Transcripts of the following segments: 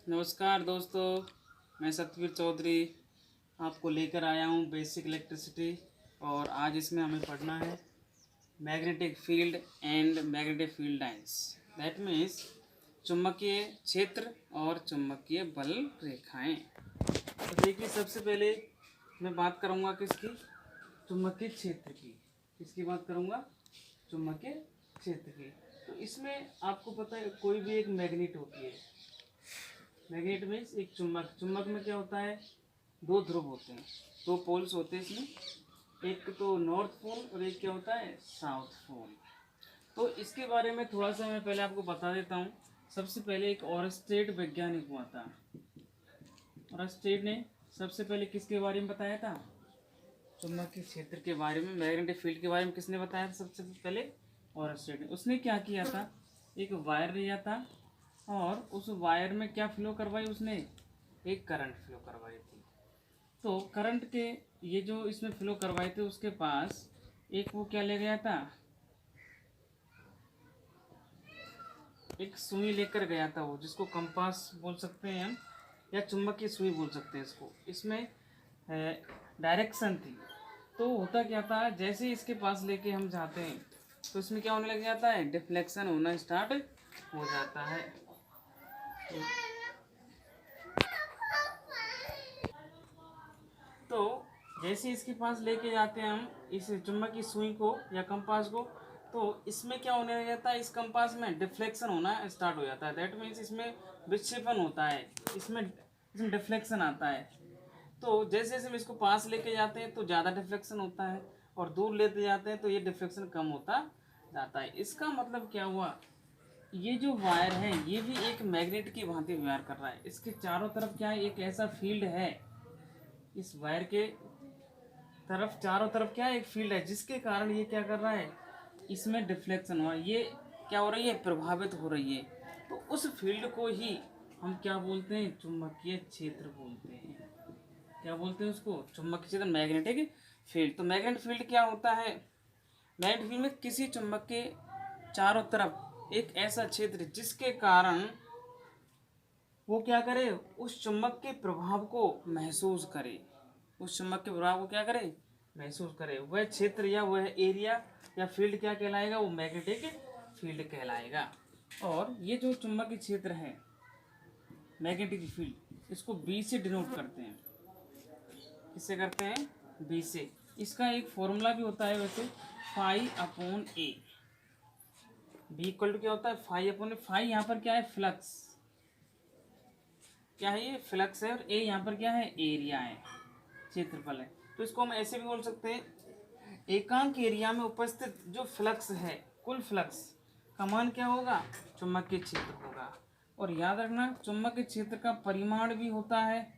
नमस्कार दोस्तों, मैं सतवीर चौधरी आपको लेकर आया हूँ बेसिक इलेक्ट्रिसिटी। और आज इसमें हमें पढ़ना है magnetic field and magnetic field lines. That means चुंबकीय क्षेत्र और चुंबकीय बल रेखाएं। तो देखिए, सबसे पहले मैं बात करूँगा किसकी? चुंबकीय क्षेत्र की। किसकी बात करूँगा? चुंबकीय क्षेत्र की। तो इसमें आपको पता है कोई भी एक मैग्नेट होती है। मैग्नेट मीन्स एक चुंबक। चुंबक में क्या होता है? दो ध्रुव होते हैं, दो पोल्स होते हैं इसमें। एक तो नॉर्थ पोल और एक क्या होता है? South pole. तो इसके बारे में थोड़ा सा मैं पहले आपको बता देता हूँ। सबसे पहले एक ऑरस्टेड वैज्ञानिक हुआ था। ऑरस्टेड ने सबसे पहले किसके बारे में बताया था? चुंबकीय क्षेत्र के बारे में, मैग्नेटिक फील्ड के बारे में किसने बताया था सबसे पहले? ऑरस्टेड ने। उसने क्या किया था? एक वायर लिया था और उस वायर में क्या फ्लो करवाई उसने? एक करंट फ्लो करवाई थी। तो करंट के ये जो इसमें फ्लो करवाए थे उसके पास एक वो क्या ले गया था? एक सुई लेकर गया था वो, जिसको कंपास बोल सकते हैं हम, या चुंबकीय सुई बोल सकते हैं इसको। इसमें डायरेक्शन थी। तो होता क्या था, जैसे इसके पास लेके हम जाते हैं तो इसमें क्या होने लग जाता है? डिफ्लेक्शन होना स्टार्ट हो जाता है। तो जैसे इसके पास लेके जाते हैं हम इस चुंबकीय सुई को या कंपास को, तो इसमें क्या होने लग जाता है? इस कंपास में डिफ्लेक्शन होना स्टार्ट हो जाता है। दैट मीन्स इसमें विक्षेपण होता है, इसमें इसमें डिफ्लेक्शन आता है। तो जैसे जैसे हम इसको पास लेके जाते हैं तो ज़्यादा डिफ्लेक्शन होता है, और दूर लेते जाते हैं तो ये डिफ्लेक्शन कम होता जाता है। इसका मतलब क्या हुआ? ये जो वायर है ये भी एक मैग्नेट की भांति व्यवहार कर रहा है। इसके चारों तरफ क्या है? एक ऐसा फील्ड है। इस वायर के तरफ चारों तरफ क्या है? एक फील्ड है, जिसके कारण ये क्या कर रहा है? इसमें डिफ्लेक्शन हुआ, ये क्या हो रही है? प्रभावित हो रही है। तो उस फील्ड को ही हम क्या बोलते हैं? चुंबकीय क्षेत्र बोलते हैं। क्या बोलते हैं उसको? चुंबकीय क्षेत्र, मैग्नेटिक फील्ड। तो मैग्नेटिक फील्ड क्या होता है? मैग्नेटिक फील्ड में किसी चुंबक के चारों तरफ एक ऐसा क्षेत्र जिसके कारण वो क्या करे? उस चुंबक के प्रभाव को महसूस करे। उस चुंबक के प्रभाव को क्या करे? महसूस करे। वह क्षेत्र या वह एरिया या फील्ड क्या कहलाएगा? वो मैग्नेटिक फील्ड कहलाएगा। और ये जो चुंबकीय क्षेत्र है, मैग्नेटिक फील्ड, इसको बी से डिनोट करते हैं। किससे करते हैं? बी से। इसका एक फॉर्मूला भी होता है वैसे, phi upon A. B equal to क्या होता है? फाई अपॉन ए। फाई यहाँ पर क्या है? फ्लक्स। क्या है ये? फ्लक्स है। और ए यहाँ पर क्या है? एरिया है, क्षेत्रफल है। तो इसको हम ऐसे भी बोल सकते हैं, एकांक एरिया में उपस्थित जो फ्लक्स है, कुल फ्लक्स का मान क्या होगा? चुंबकीय क्षेत्र होगा। और याद रखना, चुंबकीय क्षेत्र का परिमाण भी होता है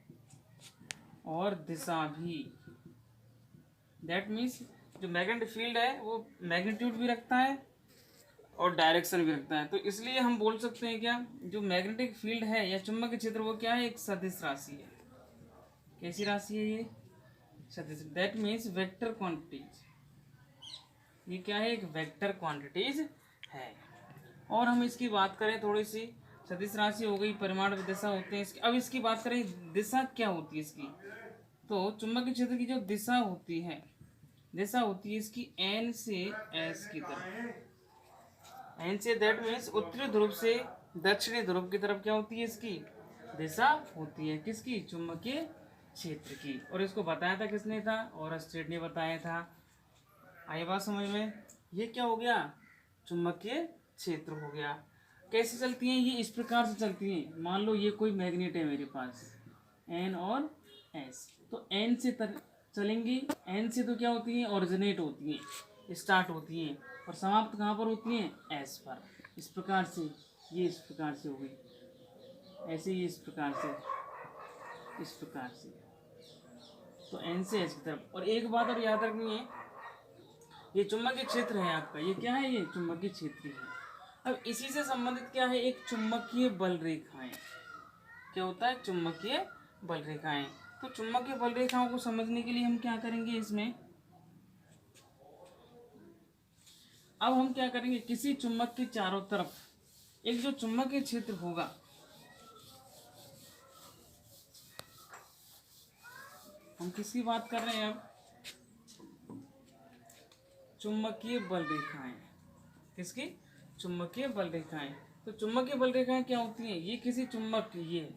और दिशा भी। दैट मीन्स जो मैग्नेटिक फील्ड है वो मैग्नीट्यूड भी रखता है और डायरेक्शन भी रखता है। तो इसलिए हम बोल सकते हैं क्या, जो मैग्नेटिक फील्ड है या चुंबकीय क्षेत्र वो क्या है? एक सदिश राशि है। कैसी राशि है ये? सदिश। That means vector quantities. ये क्या है? एक वेक्टर क्वांटिटीज है। और हम इसकी बात करें थोड़ी सी, सदिश राशि हो गई, परिमाण दिशा होते हैं इसकी। अब इसकी बात करें दिशा क्या होती है इसकी। तो चुंबकीय क्षेत्र की जो दिशा होती है, दिशा होती है इसकी एन से एस की तरफ। एन से, दैट मीन्स उत्तरी ध्रुव से दक्षिणी ध्रुव की तरफ क्या होती है? इसकी दिशा होती है। किसकी? चुंबकीय क्षेत्र की। और इसको बताया था किसने था? ऑरस्टेड ने बताया था। आई बात समझ में? ये क्या हो गया? चुंबकीय क्षेत्र हो गया। कैसे चलती हैं ये? इस प्रकार से चलती हैं। मान लो ये कोई मैग्नेट है मेरे पास, एन और एस। तो एन से चलेंगी। एन से तो क्या होती हैं? ओरिजिनेट होती हैं, स्टार्ट होती हैं, और समाप्त कहाँ पर होती हैं? एस पर। इस प्रकार से ये इस प्रकार से हो गई, ऐसे ही इस प्रकार से, इस प्रकार से। तो एन से एस की तरफ। और एक बात और याद रखनी है, ये चुंबकीय क्षेत्र है आपका। ये क्या है? ये चुंबकीय क्षेत्र है। अब इसी से संबंधित क्या है? एक चुंबकीय बल रेखाएं। क्या होता है? चुंबकीय बल रेखाएं। तो चुंबकीय बल रेखाओं को समझने के लिए हम क्या करेंगे इसमें? अब हम क्या करेंगे, किसी चुंबक के चारों तरफ एक जो चुंबकीय क्षेत्र होगा, हम किसकी बात कर रहे हैं अब? चुंबकीय बल रेखाएं। किसकी? चुंबकीय बल रेखाएं। तो चुंबकीय बल रेखाएं क्या होती हैं? ये किसी चुंबक की, ये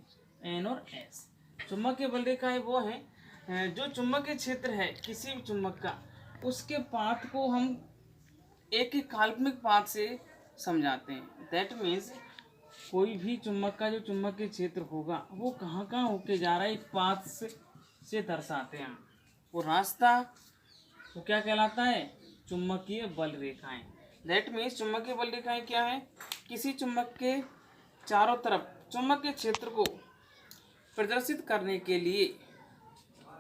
एन और एस। चुंबकीय बल रेखाएं वो हैं जो चुंबकीय क्षेत्र है किसी भी चुंबक का, उसके पाथ को हम एक ही काल्पनिक पाथ से समझाते हैं। दैट मीन्स कोई भी चुंबक का जो चुंबकीय क्षेत्र होगा वो कहाँ कहाँ होके जा रहा है, एक पाथ से दर्शाते हैं हम। वो रास्ता वो क्या कहलाता है? चुंबकीय बल रेखाएं। दैट मीन्स चुंबकीय बल रेखाएं क्या है? किसी चुंबक के चारों तरफ चुंबकीय क्षेत्र को प्रदर्शित करने के लिए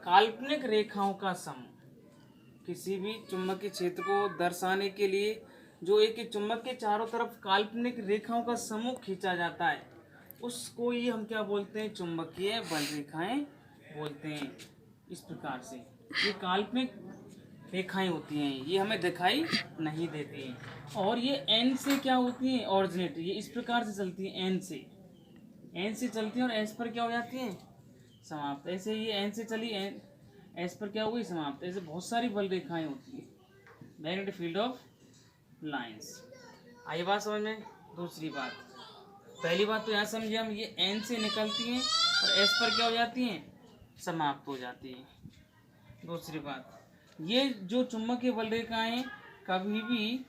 काल्पनिक रेखाओं का समूह। किसी भी चुंबकीय क्षेत्र को दर्शाने के लिए जो एक चुंबक के चारों तरफ काल्पनिक रेखाओं का समूह खींचा जाता है, उसको ही हम क्या बोलते हैं? चुंबकीय बल रेखाएं बोलते हैं। इस प्रकार से ये काल्पनिक रेखाएं होती हैं, ये हमें दिखाई नहीं देती हैं। और ये एन से क्या होती हैं? ऑरिजिनेट। ये इस प्रकार से चलती हैं, एन से चलती हैं और एस पर क्या हो जाती हैं? समाप्त। ऐसे ये एन से चली, एन एस पर क्या हुई? समाप्त। ऐसे बहुत सारी बल रेखाएं होती हैं, मैग्नेटिक फील्ड ऑफ लाइंस। आई बात समझ में? दूसरी बात, पहली बात तो यहाँ समझिए हम, ये एन से निकलती हैं और एस पर क्या हो जाती हैं? समाप्त हो जाती हैं। दूसरी बात, ये जो चुंबकीय बल रेखाएं कभी भी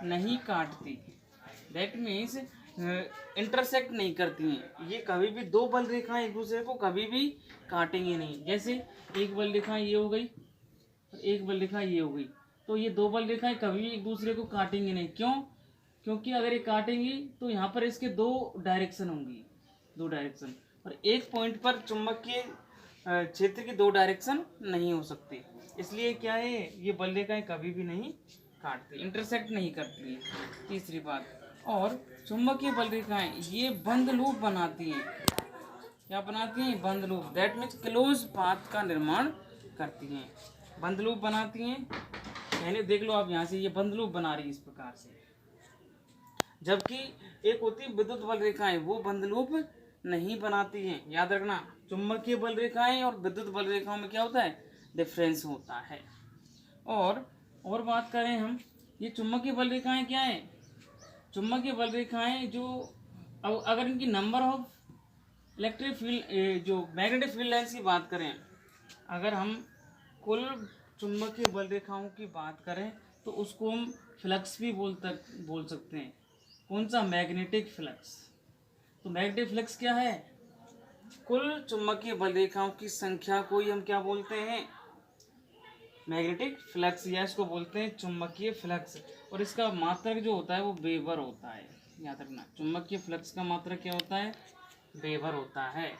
नहीं काटती। दैट मीन्स इंटरसेक्ट नहीं करती हैं। ये कभी भी दो बल रेखाएं एक दूसरे को कभी भी काटेंगी नहीं। जैसे एक बल रेखा ये हो गई और एक बल रेखा ये हो गई, तो ये दो बल रेखाएं कभी भी एक दूसरे को काटेंगी नहीं। क्यों? क्योंकि अगर ये काटेंगी तो यहाँ पर इसके दो डायरेक्शन होंगी, दो डायरेक्शन, और एक पॉइंट पर चुंबकीय क्षेत्र की दो डायरेक्शन नहीं हो सकती। इसलिए क्या है, ये बल रेखाएं कभी भी नहीं काटती, इंटरसेक्ट नहीं करती हैं। तीसरी बात, और चुंबकीय बल रेखाएं ये बंद लूप बनाती हैं। क्या बनाती हैं? बंद loop. That means close path का निर्माण करती हैं, बंद लूप बनाती हैं। यानी देख लो आप यहाँ से, ये बंद लूप बना रही है इस प्रकार से। जबकि एक होती है विद्युत बल रेखाएं, वो बंद लूप नहीं बनाती हैं। याद रखना, चुंबकीय बल रेखाएं और विद्युत बल रेखाओं में क्या होता है? डिफरेंस होता है। और बात करें हम, ये चुंबकीय बल रेखाएं क्या है? चुंबकीय बल रेखाएं जो अगर इनकी नंबर ऑफ इलेक्ट्रिक फील्ड जो मैग्नेटिक फील्ड लाइन्स की बात करें, अगर हम कुल चुंबकीय बल रेखाओं की बात करें तो उसको हम फ्लक्स भी बोल सकते हैं। कौन सा? Magnetic flux. तो मैग्नेटिक फ्लक्स क्या है? कुल चुंबकीय बल रेखाओं की संख्या को ही हम क्या बोलते हैं? मैग्नेटिक फ्लक्स, या इसको बोलते हैं चुंबकीय फ्लक्स। और इसका मात्रक जो होता है वो वेबर होता है। याद रखना, चुंबकीय फ्लक्स का मात्रक क्या होता है? वेबर होता है।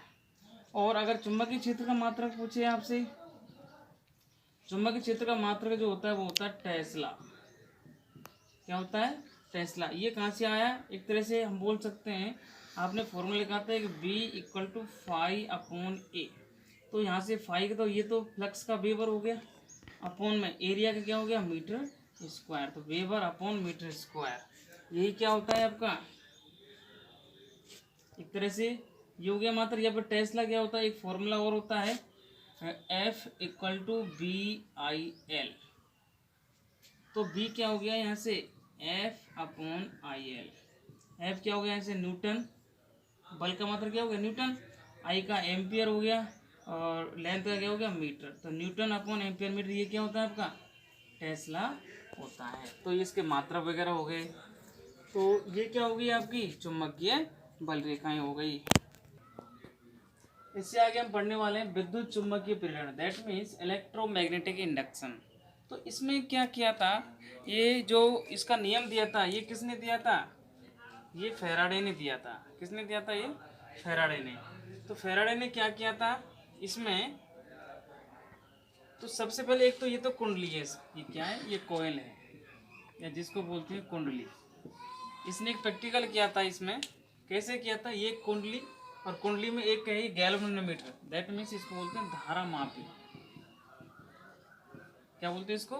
और अगर चुंबकीय क्षेत्र का मात्रक पूछे आपसे, चुंबकीय क्षेत्र का मात्रक जो होता है वो होता है टेस्ला। क्या होता है? टेस्ला। ये कहाँ से आया? एक तरह से हम बोल सकते हैं, आपने फॉर्मूला लिखा था कि B=φ/A। तो यहाँ से फाई का, तो ये तो फ्लक्स का वेबर हो गया, अपॉन में एरिया का क्या हो गया? Metre square. तो वेबर अपॉन मीटर स्क्वायर, यही क्या होता है आपका? एक तरह से ये हो गया मात्र। यहाँ पर टेस्ला क्या होता है? एक फॉर्मूला और होता है, F=BIL। तो B क्या हो गया यहाँ से? F/IL। F क्या हो गया यहाँ से? न्यूटन। बल का मात्रा क्या हो गया? न्यूटन। I का एम्पियर हो गया, और लेंथ का क्या हो गया? मीटर। तो न्यूटन अपॉन एम्पियर मीटर, ये क्या होता है आपका? टेस्ला होता है। तो ये इसके मात्रा वगैरह हो गए। तो ये क्या हो गई आपकी? चुंबकीय बल रेखाएं हो गई। इससे आगे हम पढ़ने वाले हैं विद्युत चुंबकीय प्रेरण, दैट मीन्स इलेक्ट्रोमैग्नेटिक इंडक्शन। तो इसमें क्या किया था, ये जो इसका नियम दिया था, ये किसने दिया था? ये फैराडे ने दिया था। किसने दिया था? ये फैराडे ने। तो फैराडे ने क्या किया था इसमें, तो सबसे पहले एक तो ये तो कुंडली है, ये क्या है? ये कोयल है, या जिसको बोलते हैं कुंडली। इसने एक प्रैक्टिकल किया था इसमें। कैसे किया था? ये कुंडली, और कुंडली में एक है गैल्वेनोमीटर, दैट मीन्स इसको बोलते हैं धारा मापी। क्या बोलते हैं इसको?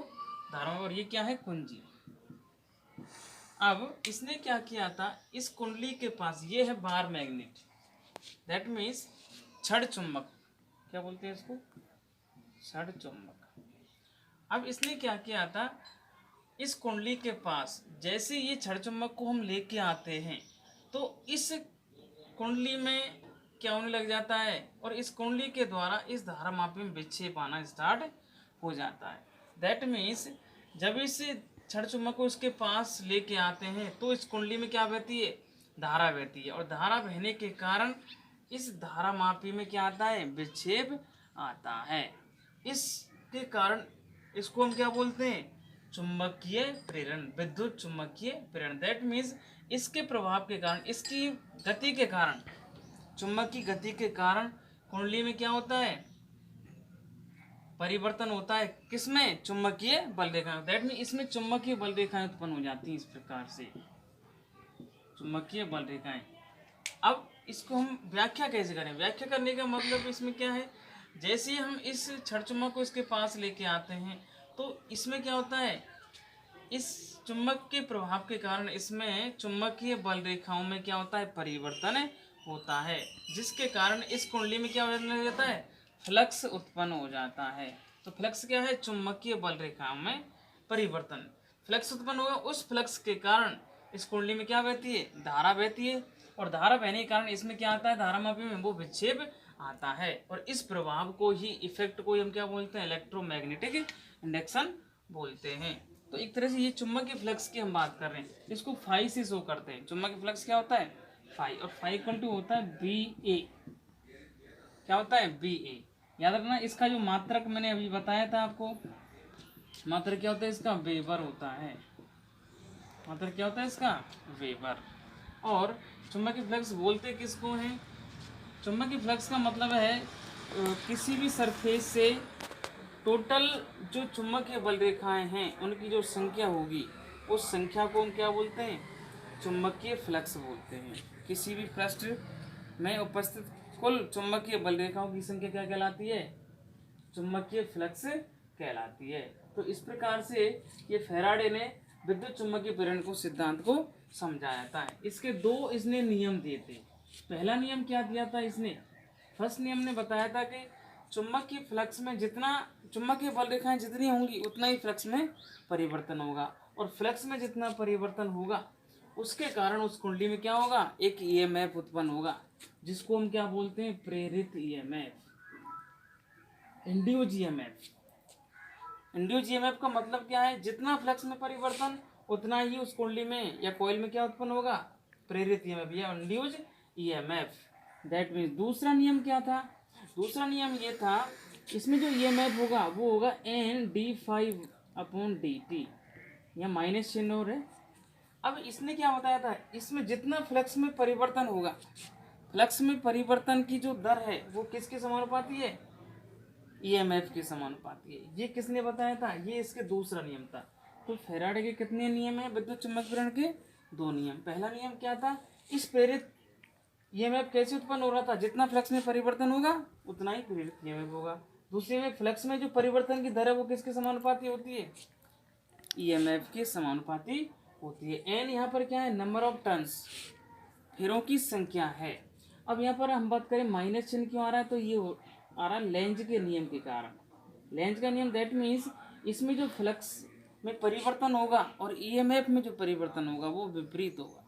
धारा। और ये क्या है? कुंजी। अब इसने क्या किया था, इस कुंडली के पास ये है बार मैग्नेट, दैट मीन्स छड़ चुंबक। क्या बोलते हैं इसको, छड़ चुंबक। अब इसने क्या किया था, इस कुंडली के पास जैसे ये छड़ चुंबक को हम लेके आते हैं तो इस कुंडली में क्या होने लग जाता है, और इस कुंडली के द्वारा इस धारा मापी में विक्षेप आना स्टार्ट हो जाता है। दैट मीन्स जब इस छड़ चुंबक को इसके पास लेके आते हैं तो इस कुंडली में क्या बहती है, धारा बहती है, और धारा बहने के कारण इस धारा मापी में क्या आता है, विक्षेप आता है। इसके कारण इसको हम क्या बोलते हैं, चुंबकीय प्रेरण, विद्युत चुंबकीय प्रेरण। दैट मीन्स इसके प्रभाव के कारण, इसकी गति के कारण, चुंबक की गति के कारण कुंडली में क्या होता है, परिवर्तन होता है। किसमें, चुंबकीय बल रेखाएं। दैट मीन इसमें चुंबकीय बल रेखाएं उत्पन्न हो जाती हैं इस प्रकार से, चुंबकीय बल रेखाएं। अब इसको हम व्याख्या कैसे करें, व्याख्या करने का मतलब इसमें क्या है, जैसे ही हम इस छड़ चुंबक को इसके पास लेके आते हैं तो इसमें क्या होता है, इस चुंबक के प्रभाव के कारण इसमें चुंबकीय बल रेखाओं में क्या होता है, परिवर्तन होता है, जिसके कारण इस कुंडली में क्या होने लगता है, फ्लक्स उत्पन्न हो जाता है। तो फ्लक्स क्या है, चुंबकीय बल रेखाओं में परिवर्तन। फ्लक्स उत्पन्न होगा, उस फ्लक्स के कारण इस कुंडली में क्या बहती है, धारा बहती है, और धारा बहने के कारण इसमें क्या आता है, धारा मापी में वो विक्षेप आता है, और इस प्रभाव को ही, इफेक्ट को ही हम क्या बोलते हैं, इलेक्ट्रोमैग्नेटिक इंडक्शन बोलते हैं। तो एक तरह से ये चुंबकीय फ्लक्स की हम बात कर रहे हैं, इसको फाई से शो करते हैं। चुंबकीय फ्लक्स क्या होता है, फाई, और फाई इक्वल टू होता है बी ए। क्या होता है, बी ए। याद रखना, इसका जो मात्रक मैंने अभी बताया था आपको, मात्रक क्या होता है इसका, वेबर होता है। मात्रक क्या होता है इसका, वेबर। और चुंबकीय फ्लक्स बोलते किसको हैं, चुंबकीय फ्लक्स का मतलब है किसी भी सरफेस से टोटल जो चुंबकीय बल रेखाएं हैं उनकी जो संख्या होगी, उस संख्या को हम क्या बोलते हैं, चुंबकीय फ्लक्स बोलते हैं। किसी भी पृष्ठ में उपस्थित कुल चुंबकीय बल रेखाओं की संख्या क्या कहलाती है, चुंबकीय फ्लक्स कहलाती है। तो इस प्रकार से ये फैराडे ने विद्युत चुंबकीय प्रेरण को सिद्धांत को समझाया था। इसके दो इसने नियम दिए थे। पहला नियम क्या दिया था इसने, फर्स्ट नियम ने बताया था कि चुंबकीय फ्लक्स में जितना चुंबकीय बल रेखाएं जितनी होंगी उतना ही फ्लक्स में परिवर्तन होगा, और फ्लक्स में जितना परिवर्तन होगा उसके कारण उस कुंडली में क्या होगा, एक ईएमएफ उत्पन्न होगा, जिसको हम क्या बोलते हैं, प्रेरित EMF, induce EMF. Induce EMF का मतलब क्या है, जितना फ्लक्स में परिवर्तन उतना ही उस कुंडली में या कॉइल में क्या उत्पन्न होगा, प्रेरित ईएमएफ या इंड्यूस ईएमएफ। दैट मीन्स दूसरा नियम क्या था, दूसरा नियम ये था, इसमें जो ईएमएफ होगा वो होगा N d∅/dt, या माइनस चिन्ह और है। अब इसने क्या बताया था, इसमें जितना फ्लक्स में परिवर्तन होगा, फ्लक्स में परिवर्तन की जो दर है वो किसके समानुपाती है, ईएमएफ के समानुपाती है। ये किसने बताया था, ये इसके दूसरा नियम था। तो फैराडे के कितने नियम है विद्युत चुंबकीय प्रेरण के, दो नियम। पहला नियम क्या था, इस प्रेरित ईएमएफ कैसे उत्पन्न हो रहा था, जितना फ्लक्स में परिवर्तन होगा उतना ही प्रेरित ईएमएफ होगा। दूसरे में फ्लक्स में जो परिवर्तन की दर है वो किसके समानुपाती होती है, ईएमएफ के समानुपाती होती है। एन यहाँ पर क्या है, नंबर ऑफ टर्न्स, फेरों की संख्या है। अब यहाँ पर हम बात करें माइनस चिन्ह क्यों आ रहा है, तो ये आ रहा है लेंज के नियम के कारण। लेंज का नियम दैट मीन्स इसमें जो फ्लक्स में परिवर्तन होगा और ईएमएफ में जो परिवर्तन होगा वो विपरीत होगा,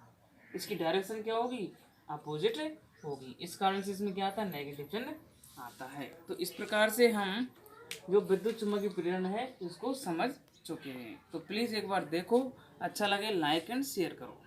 इसकी डायरेक्शन क्या होगी, अपोजिट होगी। इस कारण से इसमें क्या आता है, नेगेटिव चिन्ह आता है। तो इस प्रकार से हम जो विद्युत चुंबकीय प्रेरण है इसको समझ चुके हैं। तो प्लीज़ एक बार देखो, अच्छा लगे लाइक एंड शेयर करो।